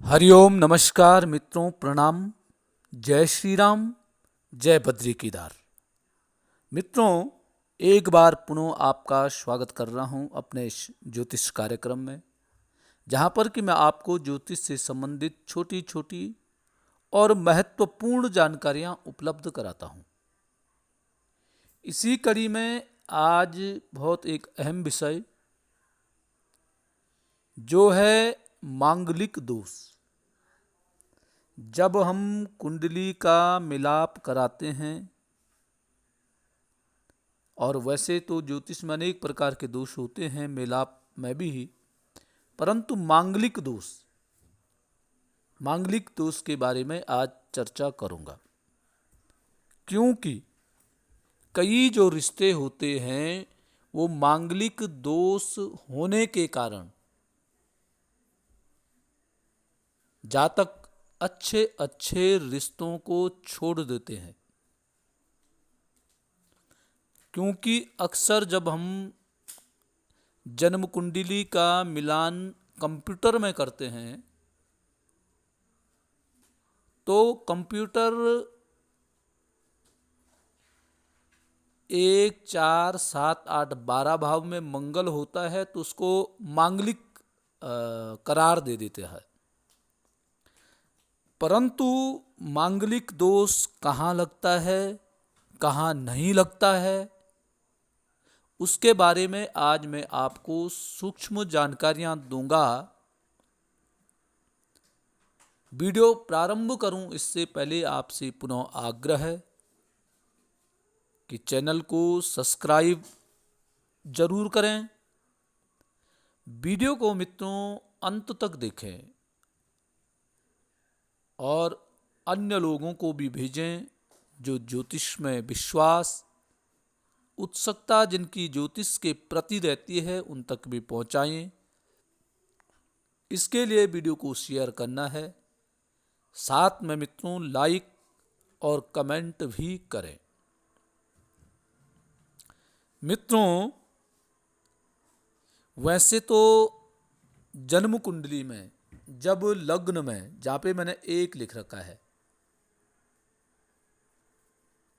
हरिओम नमस्कार मित्रों, प्रणाम। जय श्री राम, जय बद्री केदार। मित्रों, एक बार पुनः आपका स्वागत कर रहा हूं अपने इस ज्योतिष कार्यक्रम में, जहां पर कि मैं आपको ज्योतिष से संबंधित छोटी छोटी और महत्वपूर्ण जानकारियां उपलब्ध कराता हूं। इसी कड़ी में आज बहुत एक अहम विषय जो है मांगलिक दोष। जब हम कुंडली का मिलाप कराते हैं, और वैसे तो ज्योतिष में अनेक प्रकार के दोष होते हैं, मिलाप में भी ही, परंतु मांगलिक दोष के बारे में आज चर्चा करूंगा। क्योंकि कई जो रिश्ते होते हैं वो मांगलिक दोष होने के कारण जातक अच्छे अच्छे रिश्तों को छोड़ देते हैं। क्योंकि अक्सर जब हम जन्म कुंडली का मिलान कंप्यूटर में करते हैं तो कंप्यूटर 1, 4, 7, 8, 12 भाव में मंगल होता है तो उसको मांगलिक करार दे देते हैं। परंतु मांगलिक दोष कहाँ लगता है, कहाँ नहीं लगता है, उसके बारे में आज मैं आपको सूक्ष्म जानकारियां दूंगा। वीडियो प्रारंभ करूं इससे पहले आपसे पुनः आग्रह है कि चैनल को सब्सक्राइब जरूर करें। वीडियो को मित्रों अंत तक देखें और अन्य लोगों को भी भेजें जो ज्योतिष में विश्वास, उत्सुकता जिनकी ज्योतिष के प्रति रहती है उन तक भी पहुंचाएं। इसके लिए वीडियो को शेयर करना है, साथ में मित्रों लाइक और कमेंट भी करें। मित्रों, वैसे तो जन्म कुंडली में जब लग्न में, जहां पे मैंने 1 लिख रखा है,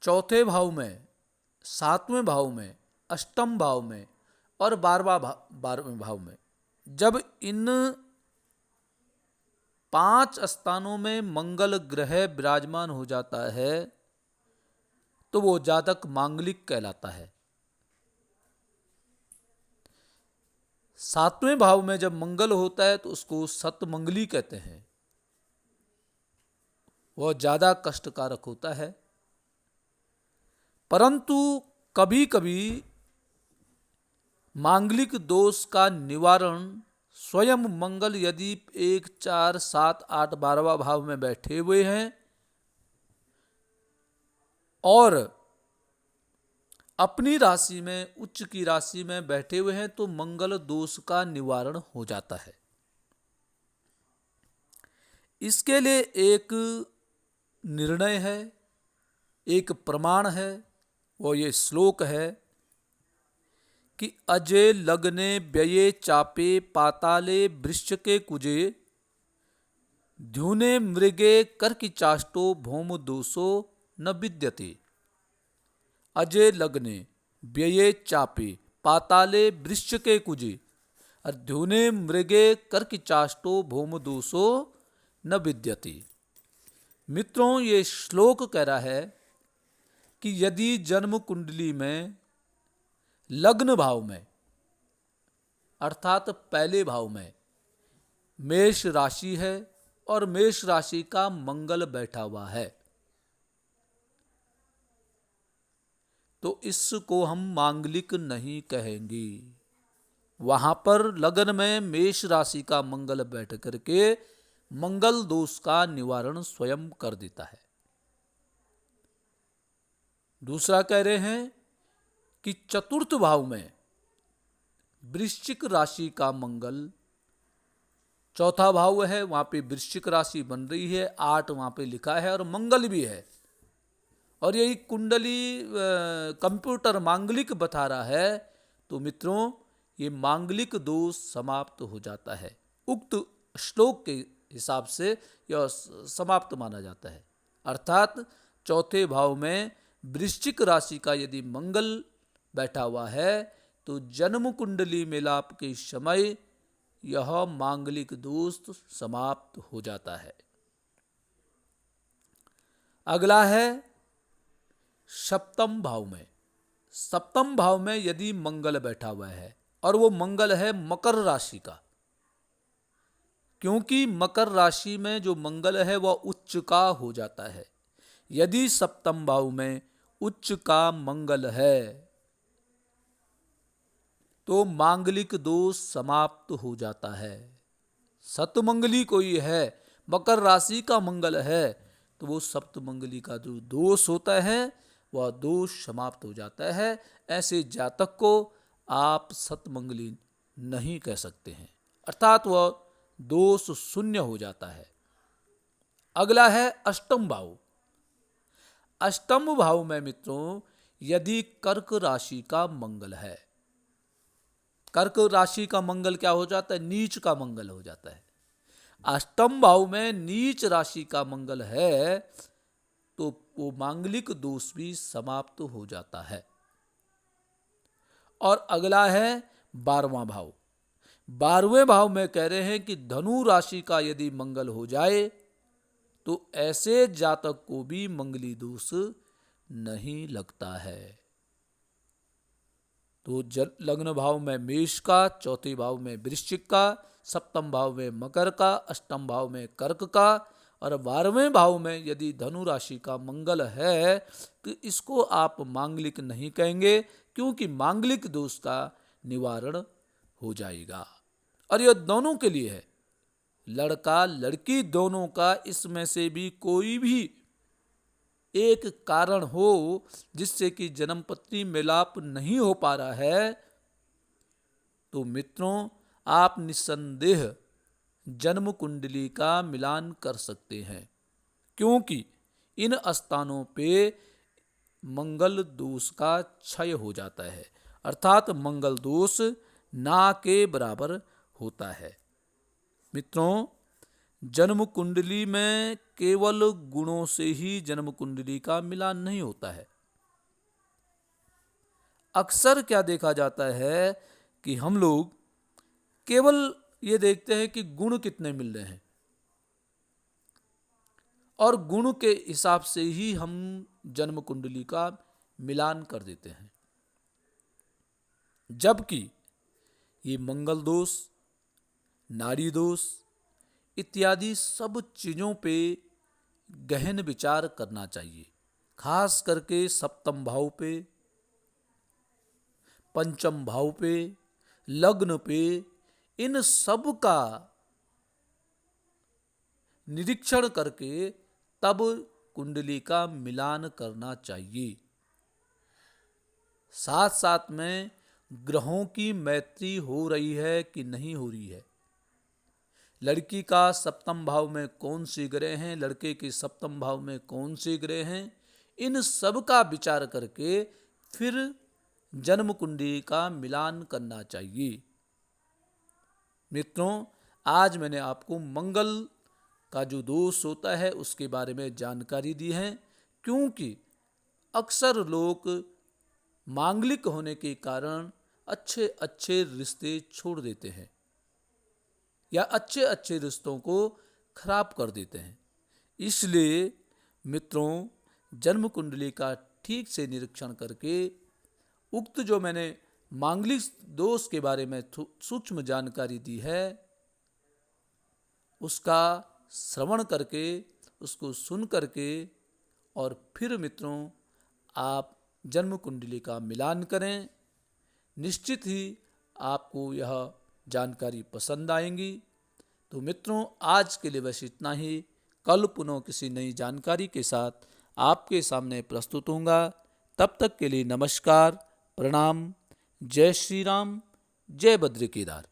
चौथे भाव में, 7वें भाव में, अष्टम भाव में और 12वें भाव में जब इन 5 स्थानों में मंगल ग्रह विराजमान हो जाता है तो वो जातक मांगलिक कहलाता है। 7वें भाव में जब मंगल होता है तो उसको सतमंगली कहते हैं। वह ज्यादा कष्टकारक होता है। परंतु कभी कभी मांगलिक दोष का निवारण स्वयं मंगल यदि 1, 4, 7, 8, 12वां भाव में बैठे हुए हैं और अपनी राशि में, उच्च की राशि में बैठे हुए हैं तो मंगल दोष का निवारण हो जाता है। इसके लिए एक निर्णय है, एक प्रमाण है, वो ये श्लोक है कि अजे लग्ने व्यये चापे पाताले वृश्चिके कुजे ध्युने मृगे कर्कि चाष्टो भौम दोषो न विद्यते। अजे लग्ने व्यये चापे पाताले वृश्चिके कुजे और ध्युने मृगे कर्कि चाष्टो भौम दोषो न विद्यते। मित्रों, ये श्लोक कह रहा है कि यदि जन्म कुंडली में लग्न भाव में अर्थात पहले भाव में मेष राशि है और मेष राशि का मंगल बैठा हुआ है तो इसको हम मांगलिक नहीं कहेंगे। वहां पर लग्न में मेष राशि का मंगल बैठ करके मंगल दोष का निवारण स्वयं कर देता है। दूसरा कह रहे हैं कि चतुर्थ भाव में वृश्चिक राशि का मंगल, चौथा भाव है वहां पे वृश्चिक राशि बन रही है, 8 वहां पे लिखा है और मंगल भी है, और यही कुंडली कंप्यूटर मांगलिक बता रहा है तो मित्रों ये मांगलिक दोष समाप्त हो जाता है। उक्त श्लोक के हिसाब से यह समाप्त माना जाता है। अर्थात चौथे भाव में वृश्चिक राशि का यदि मंगल बैठा हुआ है तो जन्म कुंडली मिलाप के समय यह मांगलिक दोष समाप्त हो जाता है। अगला है सप्तम भाव में। सप्तम भाव में यदि मंगल बैठा हुआ है और वो मंगल है मकर राशि का, क्योंकि मकर राशि में जो मंगल है वह उच्च का हो जाता है। यदि सप्तम भाव में उच्च का मंगल है तो मांगलिक दोष समाप्त हो जाता है। सप्तमंगली कोई है, मकर राशि का मंगल है, तो वो सप्तमंगली का जो दोष होता है वह दोष समाप्त हो जाता है। ऐसे जातक को आप सप्तमंगली नहीं कह सकते हैं, अर्थात वह दोष शून्य हो जाता है। अगला है अष्टम भाव। अष्टम भाव में मित्रों यदि कर्क राशि का मंगल है, कर्क राशि का मंगल क्या हो जाता है? नीच का मंगल हो जाता है। अष्टम भाव में नीच राशि का मंगल है तो वो मांगलिक दोष भी समाप्त हो जाता है। और अगला है 12वां भाव। 12वें भाव में कह रहे हैं कि धनु राशि का यदि मंगल हो जाए तो ऐसे जातक को भी मंगली दोष नहीं लगता है। तो लग्न भाव में मेष का, चौथे भाव में वृश्चिक का, सप्तम भाव में मकर का, अष्टम भाव में कर्क का और 12वें भाव में यदि धनु राशि का मंगल है तो इसको आप मांगलिक नहीं कहेंगे, क्योंकि मांगलिक दोष का निवारण हो जाएगा। और यह दोनों के लिए है, लड़का लड़की दोनों का, इसमें से भी कोई भी एक कारण हो जिससे कि जन्मपत्री मिलाप नहीं हो पा रहा है तो मित्रों आप निस्संदेह जन्म कुंडली का मिलान कर सकते हैं, क्योंकि इन स्थानों पे मंगल दोष का क्षय हो जाता है, अर्थात मंगल दोष ना के बराबर होता है। मित्रों जन्म कुंडली में केवल गुणों से ही जन्म कुंडली का मिलान नहीं होता है। अक्सर क्या देखा जाता है कि हम लोग केवल ये देखते हैं कि गुण कितने मिल रहे हैं और गुण के हिसाब से ही हम जन्म कुंडली का मिलान कर देते हैं, जबकि ये मंगल दोष, नाड़ी दोष इत्यादि सब चीजों पे गहन विचार करना चाहिए, खास करके सप्तम भाव पे, पंचम भाव पे, लग्न पे, इन सब का निरीक्षण करके तब कुंडली का मिलान करना चाहिए। साथ साथ में ग्रहों की मैत्री हो रही है कि नहीं हो रही है, लड़की का सप्तम भाव में कौन से ग्रह हैं, लड़के के सप्तम भाव में कौन से ग्रह हैं, इन सब का विचार करके फिर जन्म कुंडली का मिलान करना चाहिए। मित्रों आज मैंने आपको मंगल का जो दोष होता है उसके बारे में जानकारी दी है, क्योंकि अक्सर लोग मांगलिक होने के कारण अच्छे अच्छे रिश्ते छोड़ देते हैं या अच्छे अच्छे रिश्तों को खराब कर देते हैं। इसलिए मित्रों जन्म कुंडली का ठीक से निरीक्षण करके उक्त जो मैंने मांगलिक दोष के बारे में सूक्ष्म जानकारी दी है उसका श्रवण करके, उसको सुन करके और फिर मित्रों आप जन्म कुंडली का मिलान करें। निश्चित ही आपको यह जानकारी पसंद आएंगी। तो मित्रों आज के लिए बस इतना ही। कल पुनः किसी नई जानकारी के साथ आपके सामने प्रस्तुत होऊंगा। तब तक के लिए नमस्कार, प्रणाम, जय श्री राम, जय बद्री केदार।